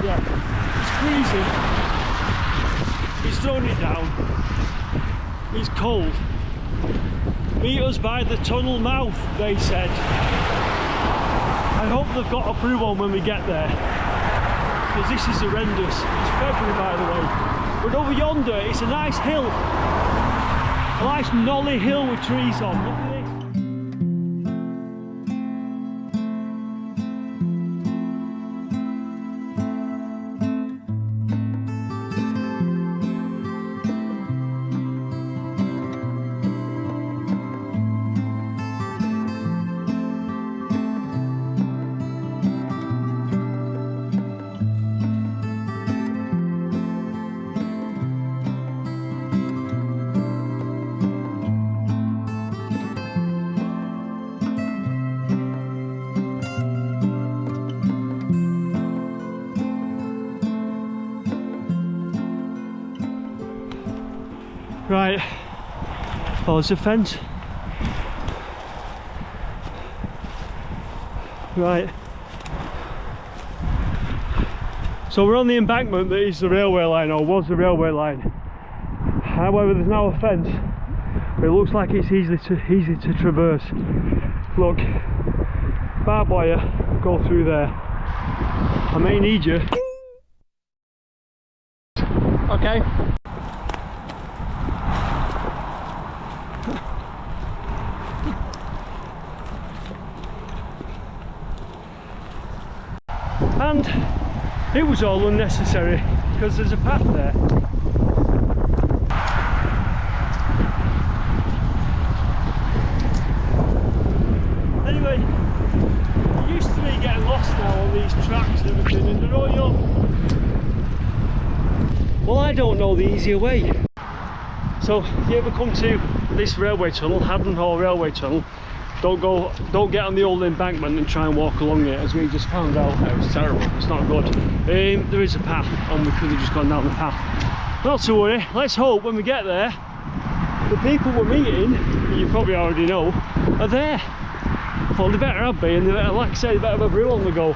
Yeah, it's freezing. He's thrown it down. It's cold. Meet us by the tunnel mouth, they said. I hope they've got a brew on when we get there, because this is horrendous. It's February, by the way. But over yonder, it's a nice hill. A nice knolly hill with trees on. Look at this. Right, well, there's a fence. Right. So we're on the embankment that is the railway line, or was the railway line. However, there's now a fence. But it looks like it's easy to traverse. Look, barbed wire, go through there. I may need you. Okay. And it was all unnecessary because there's a path there. Anyway, I'm used to me getting lost now on these tracks and everything, and they're all young. Well, I don't know the easier way. So if you ever come to this railway tunnel, Haddon Hall railway tunnel, don't get on the old embankment and try and walk along it, as we just found out. It was terrible. It's not good. There is a path, and we could have just gone down the path. Not to worry. Let's hope when we get there, the people we're meeting, you probably already know, are there. Well, they better have be, and they better, like I say, they better have a brew on the go.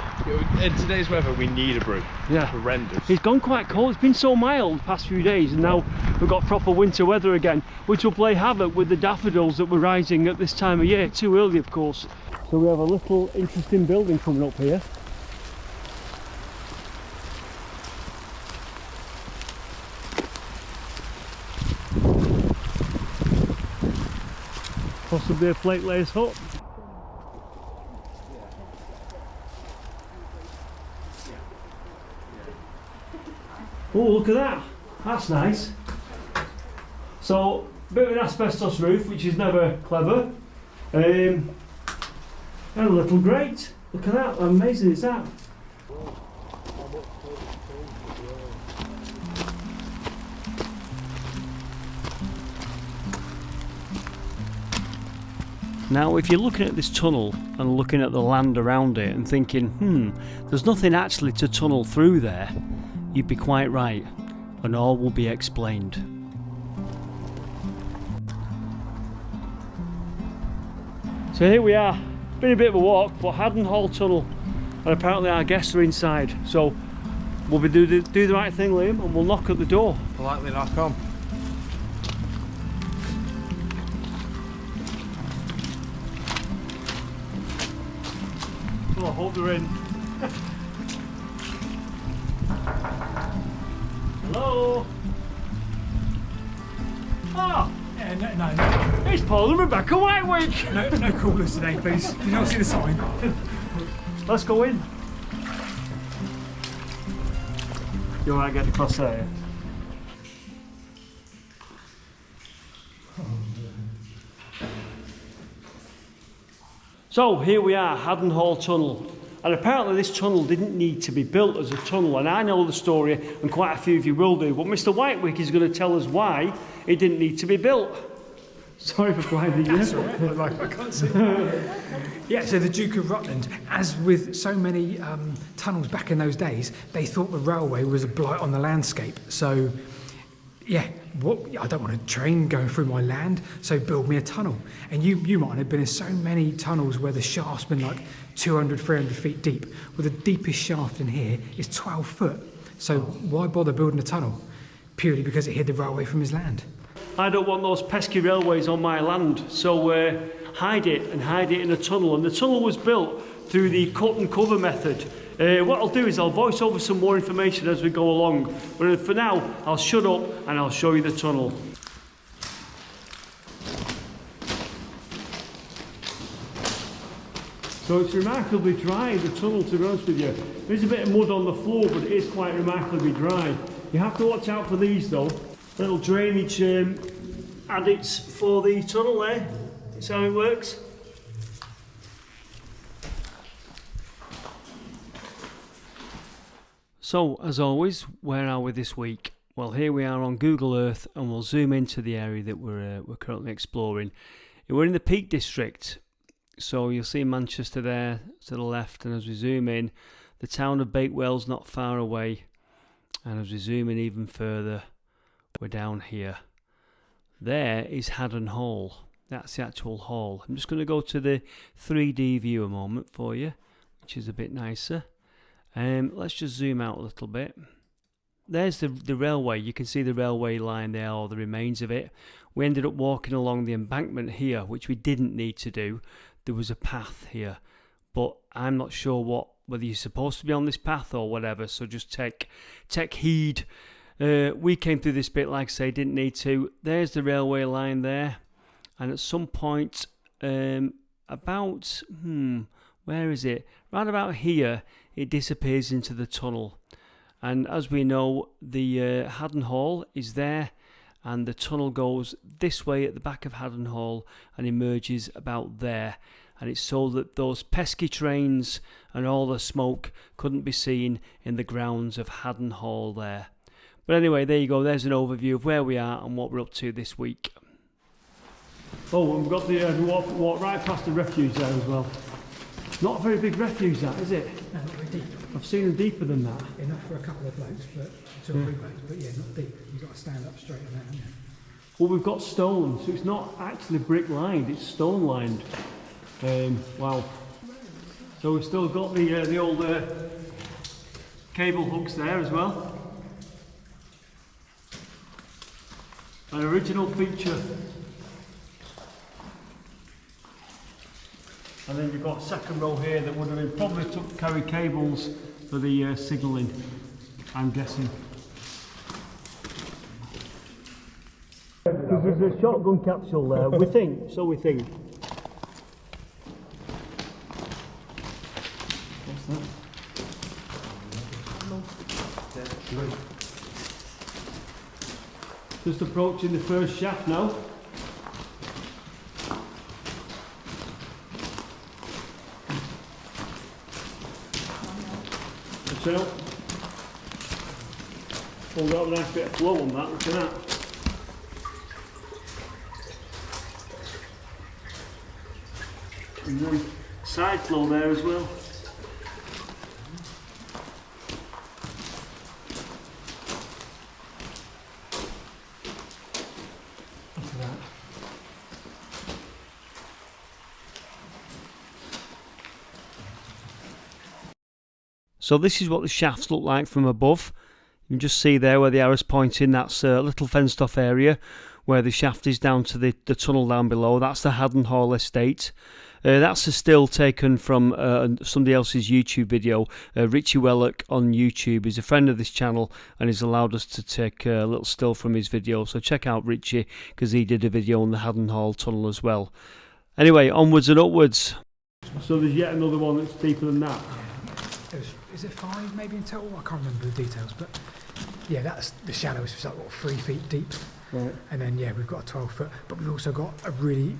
In today's weather, we need a brew. Yeah. Horrendous. It's gone quite cold. It's been so mild the past few days, and now we've got proper winter weather again, which will play havoc with the daffodils that were rising at this time of year. Too early, of course. So we have a little interesting building coming up here. Possibly a plate layer's hut. Oh, look at that. That's nice. So, a bit of an asbestos roof, which is never clever. And a little grate. Look at that. How amazing is that? Now, if you're looking at this tunnel and looking at the land around it and thinking, there's nothing actually to tunnel through there, you'd be quite right, and all will be explained. So here we are. It's been a bit of a walk, but Haddon Hall tunnel, and apparently our guests are inside. So we'll do the right thing, Liam, and we'll knock at the door. Politely knock on. Well, I hope they're in. Hello? Ah! Yeah, no. It's Paul and Rebecca Whitewick! No callers today, please. Did you not see the sign? Let's go in. You alright get across there? So here we are, Haddon Hall Tunnel. And apparently this tunnel didn't need to be built as a tunnel, and I know the story, and quite a few of you will do, but Mr. Whitewick is going to tell us why it didn't need to be built. Sorry for blinding you. That's all right. I can't see. Yeah, so the Duke of Rutland, as with so many tunnels back in those days, they thought the railway was a blight on the landscape. So yeah, I don't want a train going through my land, so build me a tunnel. And you might have been in so many tunnels where the shaft's been like 200, 300 feet deep. Well, the deepest shaft in here is 12 foot. So why bother building a tunnel? Purely because it hid the railway from his land. I don't want those pesky railways on my land, so hide it in a tunnel. And the tunnel was built through the cut and cover method. What I'll do is I'll voice over some more information as we go along, but for now I'll shut up and I'll show you the tunnel. So it's remarkably dry, the tunnel, to be honest with you. There's a bit of mud on the floor, but it is quite remarkably dry. You have to watch out for these though. Little drainage adits for the tunnel there. That's how it works. So, as always, where are we this week? Well, here we are on Google Earth, and we'll zoom into the area that we're currently exploring. We're in the Peak District, so you'll see Manchester there to the left, and as we zoom in, the town of Bakewell's not far away, and as we zoom in even further, we're down here. There is Haddon Hall. That's the actual hall. I'm just going to go to the 3D view a moment for you, which is a bit nicer. Let's just zoom out a little bit. There's the railway. You can see the railway line there, or the remains of it. We ended up walking along the embankment here, which we didn't need to do. There was a path here, but I'm not sure whether you're supposed to be on this path or whatever, so just take heed. We came through this bit, like I say, didn't need to. There's the railway line there, and at some point, where is it? Right about here, it disappears into the tunnel. And as we know, the Haddon Hall is there, and the tunnel goes this way at the back of Haddon Hall and emerges about there. And it's so that those pesky trains and all the smoke couldn't be seen in the grounds of Haddon Hall there. But anyway, there you go. There's an overview of where we are and what we're up to this week. Oh, we've got the walk right past the refuge there as well. Not a very big refuge, that, is it? No, not very deep. I've seen them deeper than that. Enough for a couple of blokes, but 2 or 3 blokes, but yeah, not deep. You've got to stand up straight on that, haven't you? Well, we've got stone, so it's not actually brick lined, it's stone lined. Wow. So we've still got the old cable hooks there as well. An original feature. And then you've got a second row here that would have been probably carry cables for the signalling, I'm guessing. Because there's a shotgun capsule there, we think. What's that? Just approaching the first shaft now. Watch out. Oh, we've got a nice bit of flow on that, look at that. And then side flow there as well. Look at that. So this is what the shafts look like from above. You can just see there where the arrow's pointing, that's a little fenced off area where the shaft is down to the tunnel down below. That's the Haddon Hall estate. That's a still taken from somebody else's YouTube video. Richie Wellock on YouTube is a friend of this channel and has allowed us to take a little still from his video. So check out Richie, because he did a video on the Haddon Hall tunnel as well. Anyway, onwards and upwards. So there's yet another one that's deeper than that. Is it 5 maybe in total? I can't remember the details, but yeah, that's the shallowest. It's like what, 3 feet deep. Right. And then yeah, we've got a 12 foot, but we've also got a really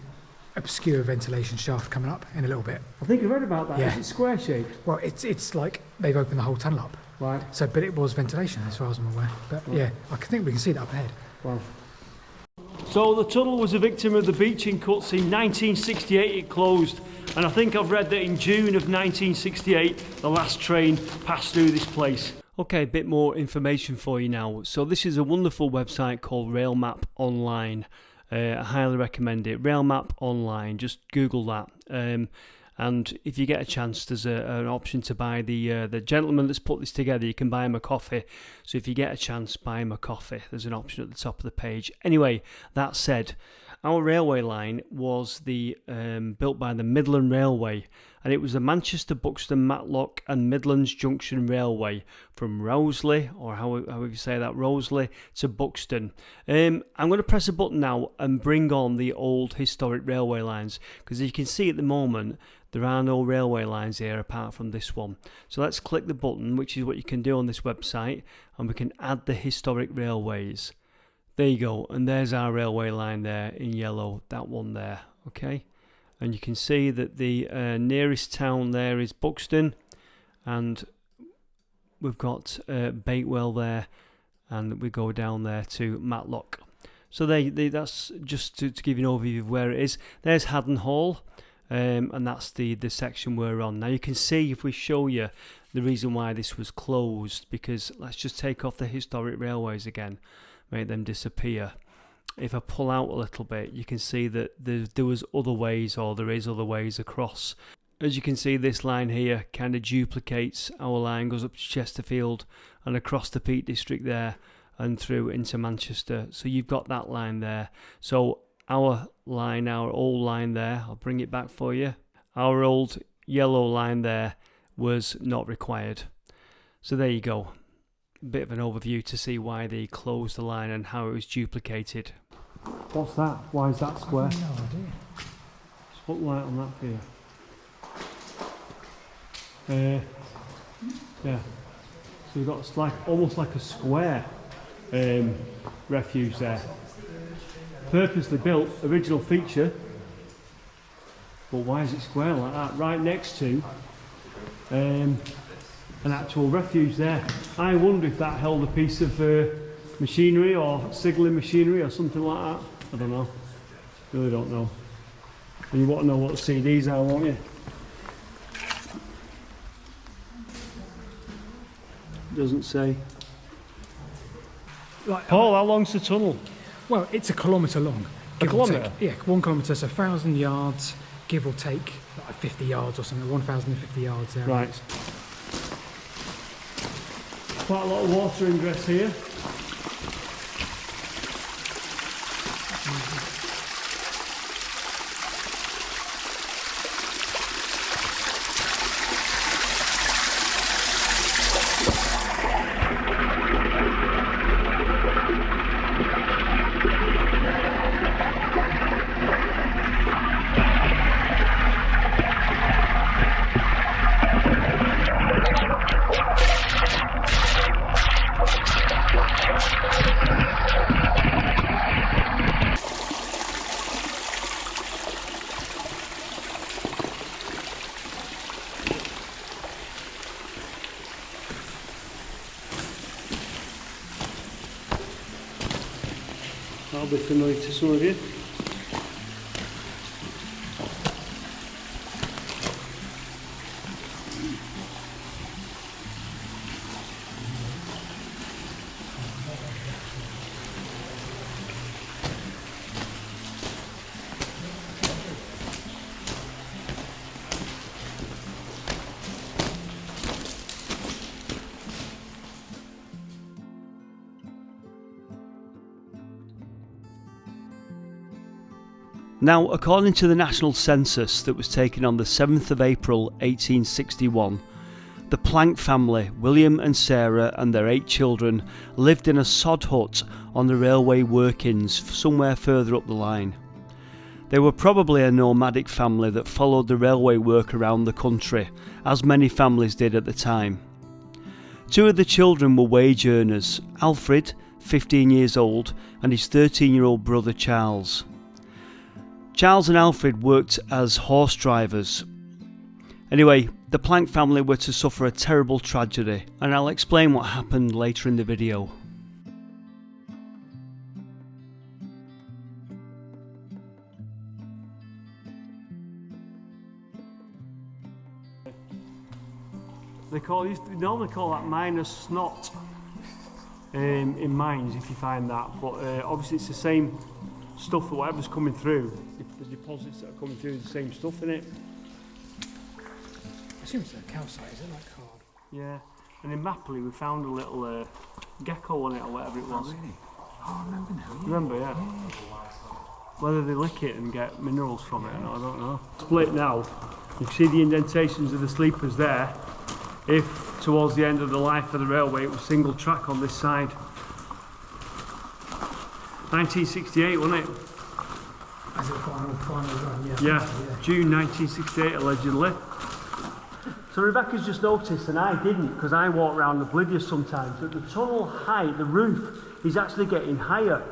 obscure ventilation shaft coming up in a little bit. I think I read about that. Yeah. Is it square shaped? Well, it's like they've opened the whole tunnel up. Right. So, but it was ventilation as far as I'm aware. But yeah, I think we can see that up ahead. Wow. So the tunnel was a victim of the Beeching cuts in 1968. It closed, and I think I've read that in June of 1968 the last train passed through this place. Okay, a bit more information for you now. So this is a wonderful website called Rail Map Online. I highly recommend it. Rail Map Online, just Google that. And if you get a chance, there's an option to buy the gentleman that's put this together. You can buy him a coffee. So if you get a chance, buy him a coffee. There's an option at the top of the page. Anyway, that said, our railway line was built by the Midland Railway, and it was the Manchester, Buxton, Matlock and Midlands Junction Railway from Roseley, or however you say that, Roseley to Buxton. I'm going to press a button now and bring on the old historic railway lines, because as you can see at the moment, there are no railway lines here apart from this one. So let's click the button, which is what you can do on this website, and we can add the historic railways. There you go, and there's our railway line there in yellow, that one there, okay? And you can see that the nearest town there is Buxton, and we've got Bakewell there, and we go down there to Matlock. So that's just to give you an overview of where it is. There's Haddon Hall, and that's the section we're on. Now you can see, if we show you the reason why this was closed, because let's just take off the historic railways again, make them disappear. If I pull out a little bit, you can see that there was other ways, or there is other ways across. As you can see, this line here kind of duplicates our line, goes up to Chesterfield and across the Peak District there and through into Manchester. So you've got that line there. So our line, our old line there, I'll bring it back for you. Our old yellow line there was not required. So there you go. Bit of an overview to see why they closed the line and how it was duplicated. What's that? Why is that square? No idea. Spotlight on that for you. Yeah. So we've got almost like a square refuge there. Purposely built, original feature. But why is it square like that? Right next to an actual refuge there. I wonder if that held a piece of machinery or signalling machinery or something like that. I don't know. Really don't know. And you want to know what the CDs are, won't you? Doesn't say. Like, Paul, how long's the tunnel? well, it's 1 kilometre long. A give or kilometre? take. Yeah, 1 kilometre, so 1,000 yards, give or take, like 50 yards or something, 1,050 yards there. Right. Quite a lot of water ingress here. That'll be familiar to some of you. Now, according to the national census that was taken on the 7th of April 1861, the Plank family, William and Sarah and their 8 children, lived in a sod hut on the railway workings somewhere further up the line. They were probably a nomadic family that followed the railway work around the country, as many families did at the time. 2 of the children were wage earners, Alfred, 15 years old, and his 13-year-old brother Charles. Charles and Alfred worked as horse drivers. Anyway, the Plank family were to suffer a terrible tragedy, and I'll explain what happened later in the video. They normally call that miner's snot in mines, if you find that. But obviously it's the same stuff that whatever's coming through, the deposits that are coming through, the same stuff in it. I assume it's a calcite, is it, like hard? Yeah, and in Mapley we found a little gecko on it or whatever it was. Oh, really? Oh, I remember now. Yeah. Remember, yeah. Whether they lick it and get minerals from it, I don't know. Split now, you can see the indentations of the sleepers there. If towards the end of the life of the railway it was single track on this side. 1968, wasn't it? As a final run, yeah. Yeah, June 1968 allegedly. So Rebecca's just noticed, and I didn't, because I walk around oblivious sometimes, that the tunnel height, the roof, is actually getting higher.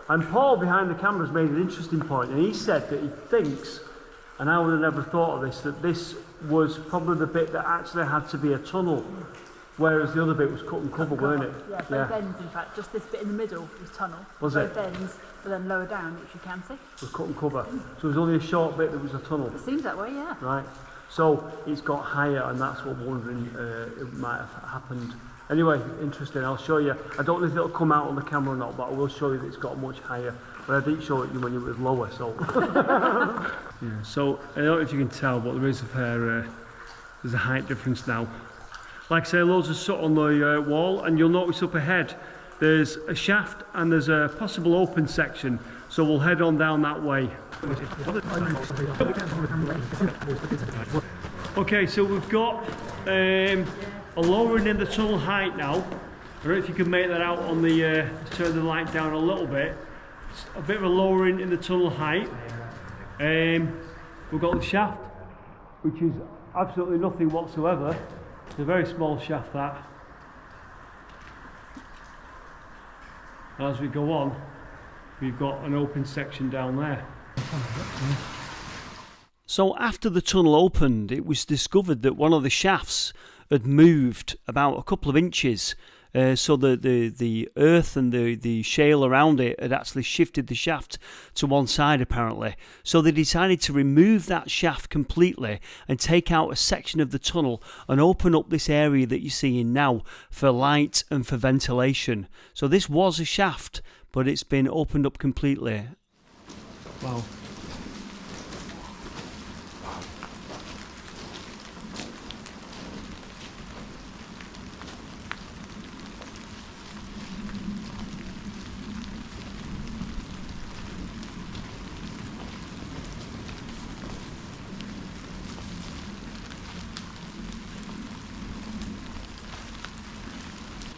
And Paul behind the camera has made an interesting point, and he said that he thinks, and I would have never thought of this, that this was probably the bit that actually had to be a tunnel, whereas the other bit was cut and cover, weren't it? Yeah, both ends in fact, just this bit in the middle was tunnel. Was both it? Both ends, but then lower down, which you can see. Was cut and cover. So it was only a short bit that was a tunnel. It seems that way, yeah. Right. So it's got higher, and that's what I'm wondering it might have happened. Anyway, interesting, I'll show you. I don't know if it'll come out on the camera or not, but I will show you that it's got much higher. But I didn't show it you when it was lower, so. Yeah, so I don't know if you can tell, but there is there's a height difference now. Like I say, loads of soot on the wall, and you'll notice up ahead, there's a shaft and there's a possible open section. So we'll head on down that way. Okay, so we've got a lowering in the tunnel height now. I don't know if you can make that out on the, turn the light down a little bit. It's a bit of a lowering in the tunnel height. We've got the shaft, which is absolutely nothing whatsoever. It's a very small shaft, that. As we go on, we've got an open section down there. So after the tunnel opened, it was discovered that one of the shafts had moved about a couple of inches. So the earth and the shale around it had actually shifted the shaft to one side apparently. So they decided to remove that shaft completely and take out a section of the tunnel and open up this area that you're seeing now for light and for ventilation. So this was a shaft, but it's been opened up completely. Wow.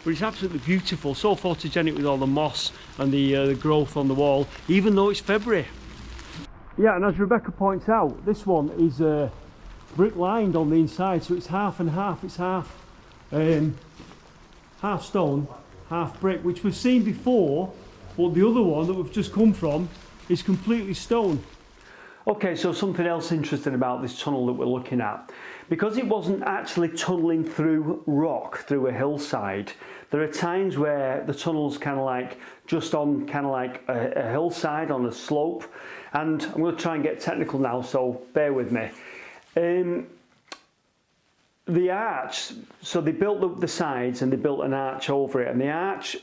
But it's absolutely beautiful, so photogenic with all the moss and the growth on the wall, even though it's February. Yeah, and as Rebecca points out, this one is brick lined on the inside, so it's half and half. It's half stone, half brick, which we've seen before, but the other one that we've just come from is completely stone. Okay, so something else interesting about this tunnel that we're looking at. Because it wasn't actually tunnelling through rock, through a hillside, there are times where the tunnel's kind of like just on kind of like a hillside on a slope. And I'm going to try and get technical now, so bear with me. The arch, so they built the sides and they built an arch over it, and the arch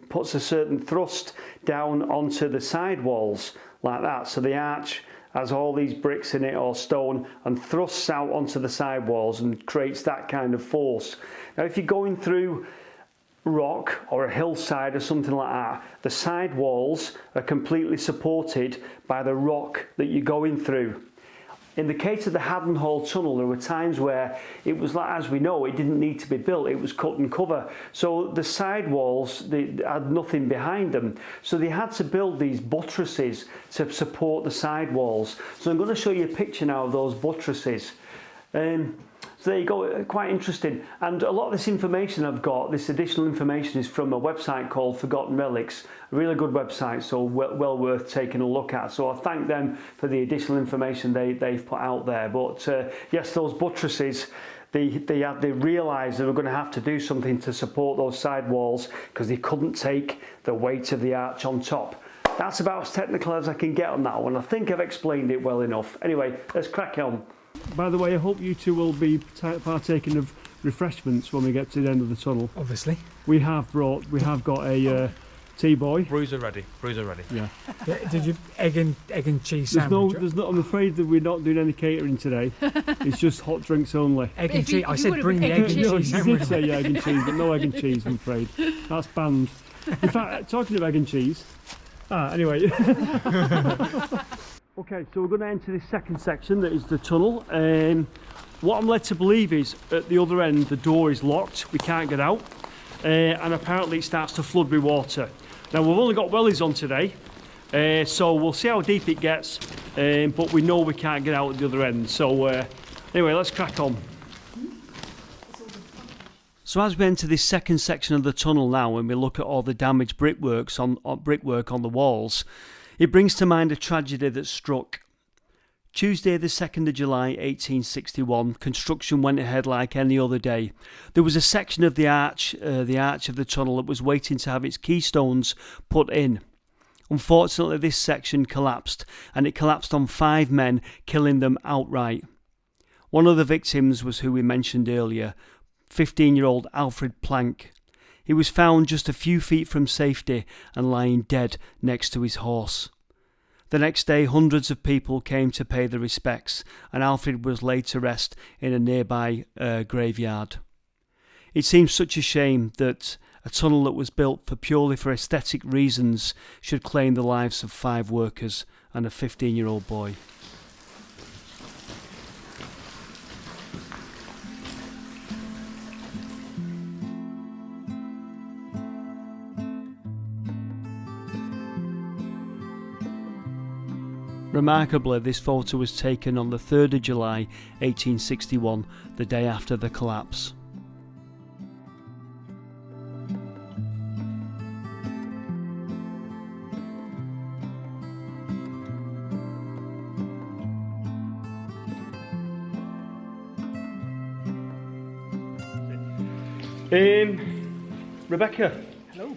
puts a certain thrust down onto the side walls like that. So the arch has all these bricks in it or stone and thrusts out onto the side walls and creates that kind of force. Now if you're going through rock or a hillside or something like that, the side walls are completely supported by the rock that you're going through. In the case of the Haddon Hall tunnel, there were times where it was like, as we know, it didn't need to be built, it was cut and cover. So the side walls, they had nothing behind them. So they had to build these buttresses to support the side walls. So I'm going to show you a picture now of those buttresses. So there you go, quite interesting. And a lot of this information I've got, this additional information, is from a website called Forgotten Relics, a really good website, so well worth taking a look at. So I thank them for the additional information they've put out there. But yes, those buttresses, they realised they were going to have to do something to support those side walls because they couldn't take the weight of the arch on top. That's about as technical as I can get on that one. I think I've explained it well enough. Anyway, let's crack on. By the way, I hope you two will be partaking of refreshments when we get to the end of the tunnel. Obviously. We have got a tea boy. Brews are ready. Brews are ready. Yeah. Did you egg and cheese sandwich? I'm afraid that we're not doing any catering today. It's just hot drinks only. Egg and If you- cheese. I you said would've bring the been egg egg and and No, cheese you sandwich. did say egg and cheese, but no egg and cheese, I'm afraid. That's banned. In fact, talking of egg and cheese. Anyway. Okay, so we're going to enter this second section that is the tunnel. What I'm led to believe is at the other end the door is locked, we can't get out, and apparently it starts to flood with water. Now we've only got wellies on today, so we'll see how deep it gets, but we know we can't get out at the other end. So anyway, let's crack on. So as we enter this second section of the tunnel now, and we look at all the damaged brickwork on the walls, it brings to mind a tragedy that struck. Tuesday the 2nd of July 1861, construction went ahead like any other day. There was a section of the arch of the tunnel that was waiting to have its keystones put in. Unfortunately, this section collapsed, and it collapsed on 5 men, killing them outright. One of the victims was who we mentioned earlier, 15-year-old Alfred Plank. He was found just a few feet from safety and lying dead next to his horse. The next day, hundreds of people came to pay their respects, and Alfred was laid to rest in a nearby graveyard. It seems such a shame that a tunnel that was built purely for aesthetic reasons should claim the lives of 5 workers and a 15-year-old boy. Remarkably, this photo was taken on the 3rd of July 1861, the day after the collapse. Rebecca. Hello.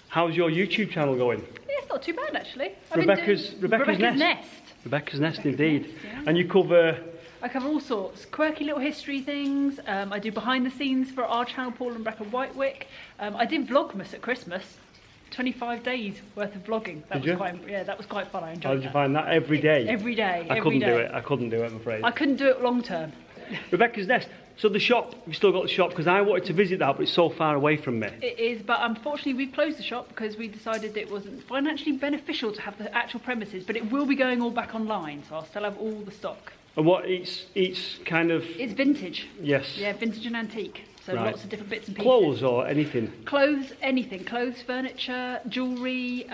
How's your YouTube channel going? Yeah, it's not too bad actually. Rebecca's Nest. Nest. Rebecca's Nest, Rebecca's indeed. Nest, yeah. And you cover... I cover all sorts, quirky little history things. I do behind the scenes for our channel, Paul and Rebecca Whitewick. I did Vlogmas at Christmas. 25 days worth of vlogging. That Did was you? that was quite fun. I enjoyed How did you that. find that? Every day? Every day. I couldn't do it. I couldn't do it, I'm afraid. I couldn't do it long term. Rebecca's Nest. So the shop, we've still got the shop, because I wanted to visit that, but it's so far away from me. It is, but unfortunately we've closed the shop because we decided it wasn't financially beneficial to have the actual premises, but it will be going all back online, so I'll still have all the stock. And what, it's kind of... It's vintage. Yes. Yeah, vintage and antique. So Right. lots of different bits and pieces. Clothes or anything? Clothes, anything. Clothes, furniture, jewellery,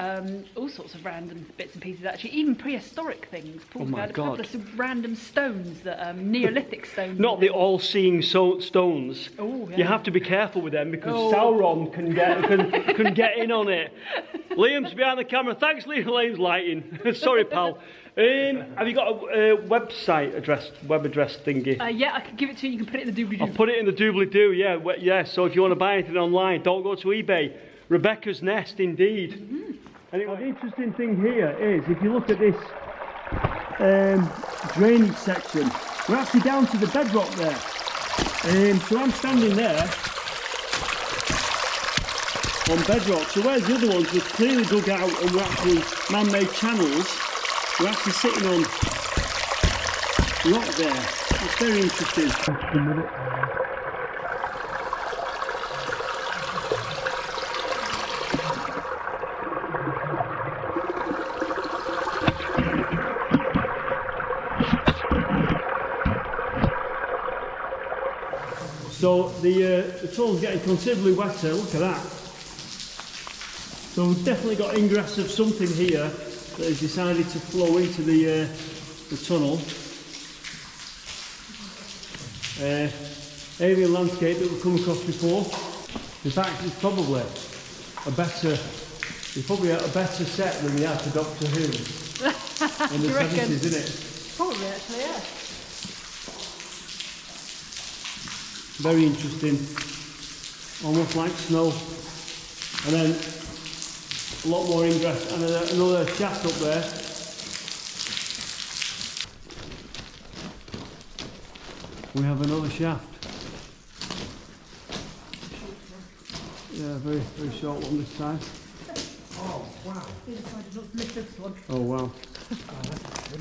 all sorts of random bits and pieces actually. Even prehistoric things. Paul's my found a God. couple of some random stones, that Neolithic stones. Not the all-seeing stones. Oh, yeah. You have to be careful with them because Oh. Sauron can get in on it. Liam's behind the camera. Thanks, Liam. Liam's lighting. Sorry, pal. Have you got a web address thingy? Yeah, I can give it to you. You can put it in the doobly-doo. I'll put it in the doobly-doo, yeah. Yeah, so if you want to buy anything online, don't go to eBay. Rebecca's Nest, indeed. Mm-hmm. Anyway, the interesting thing here is, if you look at this drainage section, we're actually down to the bedrock there. So I'm standing there on bedrock. So whereas the other ones were clearly dug out and were actually man-made channels, we're actually sitting on rock there. It's very interesting. So the tunnel's getting considerably wetter, look at that. So we've definitely got ingress of something here that has decided to flow into the tunnel. Alien landscape that we've come across before. In fact, it's probably a better set than we had for Doctor Who in the 70s, isn't it? Probably, actually, yeah. Very interesting, almost like snow. And then a lot more ingress and another shaft up there. We have another shaft. Yeah, very, very short one this time. Oh, wow. He decided not to lift this one. Oh wow.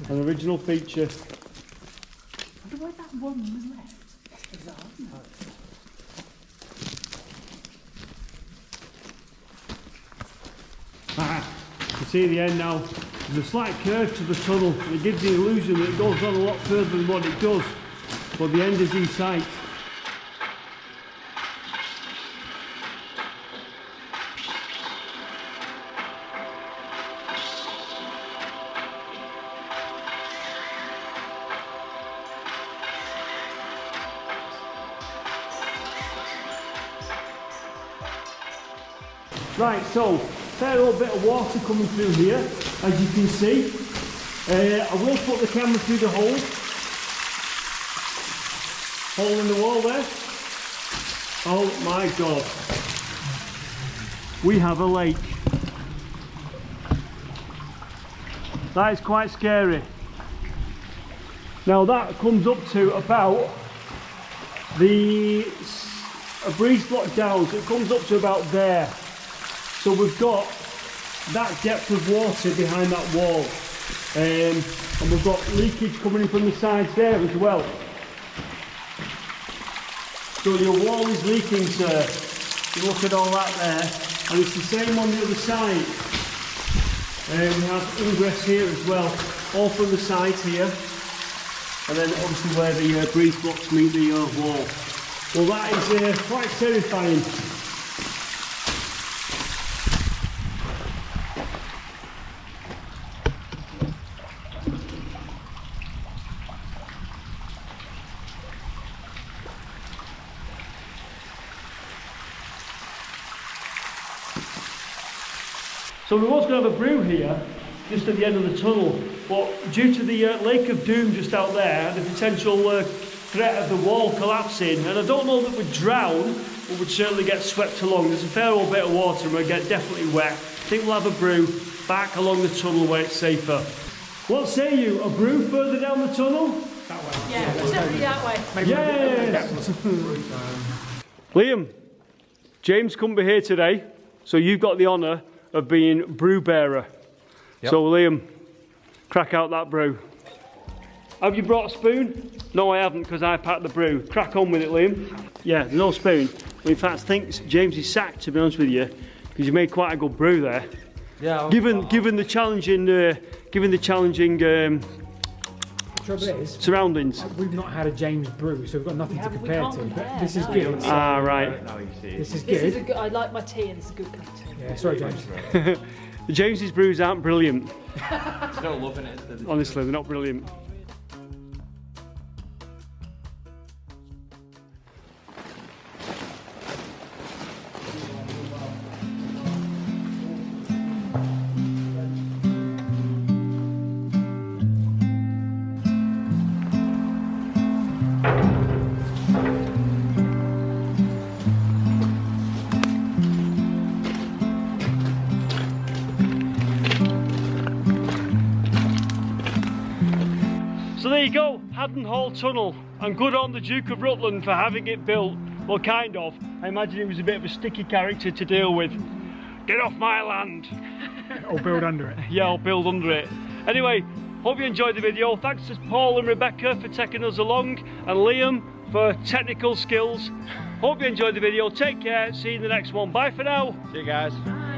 An original feature. I wonder why that one was left. Bizarre, isn't it? You can see the end now. There's a slight curve to the tunnel. It gives the illusion that it goes on a lot further than what it does. But the end is in sight. Right, so fair old bit of water coming through here, as you can see. I will put the camera through the hole in the wall there. Oh my God, we have a lake. That is quite scary. Now that comes up to about a breeze block down, so it comes up to about there. So we've got that depth of water behind that wall, and we've got leakage coming in from the sides there as well. So your wall is leaking, sir. You look at all that there, and it's the same on the other side. We have ingress here as well, all from the sides here, and then obviously where the breeze blocks meet the wall. Well, that is quite terrifying. So we was going to have a brew here, just at the end of the tunnel, but due to the Lake of Doom just out there, the potential threat of the wall collapsing, and I don't know that we'd drown, but we'd certainly get swept along. There's a fair old bit of water and we'll get definitely wet. I think we'll have a brew back along the tunnel where it's safer. What say you, a brew further down the tunnel? That way. Yeah, definitely that way. Maybe Yes! Liam, James couldn't be here today, so you've got the honour of being brew bearer. Yep. So Liam, crack out that brew. Have you brought a spoon? No, I haven't, because I packed the brew. Crack on with it, Liam. Yeah, there's no spoon. In fact, I think James is sacked, to be honest with you, because you made quite a good brew there. Yeah. Given the challenging trouble is, surroundings. we've not had a James brew, so we've got nothing to compare to. But this is good. Ah, right. This is This is a good. good. I like my tea, and it's a good cup of tea. Yeah, sorry, James. James's brews aren't brilliant. Still loving it. Honestly, they're not brilliant. So there you go, Haddon Hall Tunnel, and good on the Duke of Rutland for having it built. Well, kind of. I imagine he was a bit of a sticky character to deal with. Get off my land. Or build under it. Yeah, I'll build under it. Anyway, hope you enjoyed the video. Thanks to Paul and Rebecca for taking us along, and Liam for technical skills. Hope you enjoyed the video. Take care. See you in the next one. Bye for now. See you guys. Bye.